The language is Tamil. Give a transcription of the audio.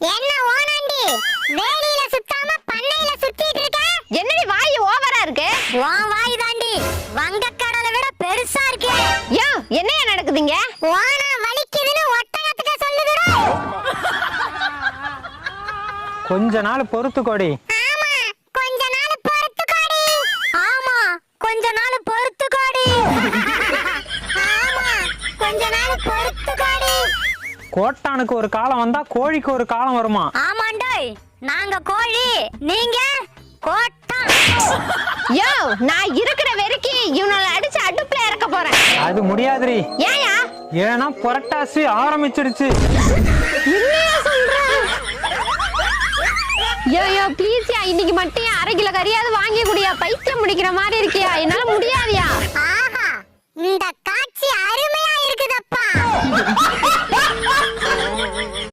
என்ன ஓனாண்டி வேலியில சுத்தாம பண்ணையில சுத்திட்டு இருக்க? என்னடி வாய் ஓவரா இருக்கு? உன் வாய் தாண்டி வங்கக்கடலை விட பெருசா இருக்கு. யோ என்னையா நடக்குதுங்க? ஓனா வலிக்குதுன்னு ஒட்டகத்துக்கு சொல்லுதுடா. கொஞ்ச நாள் பொறுத்துக்கோடி. ஆமா கொஞ்ச நாள் பொறுத்துக்கோடி. ஆமா கொஞ்ச நாள் பொறுத்துக்கோடி. ஆமா கொஞ்ச நாள் பொறுத்துக்கோடி. கோட்டானுக்கு ஒரு காலம் வந்தா கோழிக்கு ஒரு காலம் வருமா? ஆமாண்டோய் நாங்க கோழி நீங்க கோட்டா. யோ நான் இருக்கிற வரைக்கும் இவனால அடிச்சு அடுப்புல இறக்க போறேன். அது முடியாதுரி. ஏயா? ஏன்னா புரட்டாசி ஆரம்பிச்சிடுச்சு. என்னையா சொல்ற? யோ யோ ப்ளீஸ்யா, இன்னைக்கு மட்டும் 1/2 கிலோ கறியாவது வாங்கி குடியா. பைத்தியம் முடிக்கிற மாதிரி இருக்கியா, என்னால முடியாதியா.